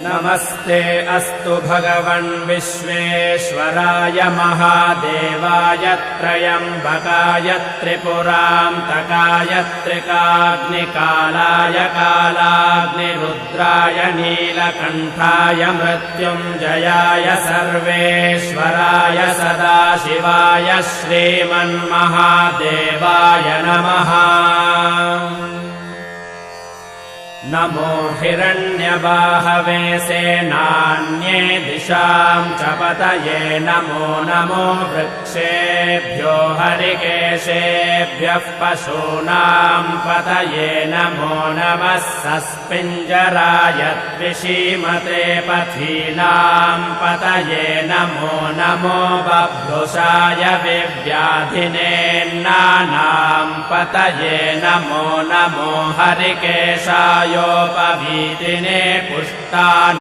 नमस्ते अस्तु भगवन् विश्वेश्वराय महादेवाय त्र्यम्बकाय त्रिपुरान्तकाय त्रिकाग्निकालाय कालाग्निरुद्राय नीलकण्ठाय मृत्युञ्जयाय सर्वेश्वराय सदाशिवाय श्रीमन्महादेवाय नमः। नमो हिरण्यबाहवे सेनान्ये दिशां च पतये नमो नमो वृक्षेभ्यो हरिकेशेभ्यः पशूनां पतये नमो नमः सस्पिञ्जराय द्विषीमते पथीनां पतये नमो नमो बभ्रुषाय विव्याधिनेन्नानां पतये नमो नमो हरिकेशाय योपवीतिने पुष्टान्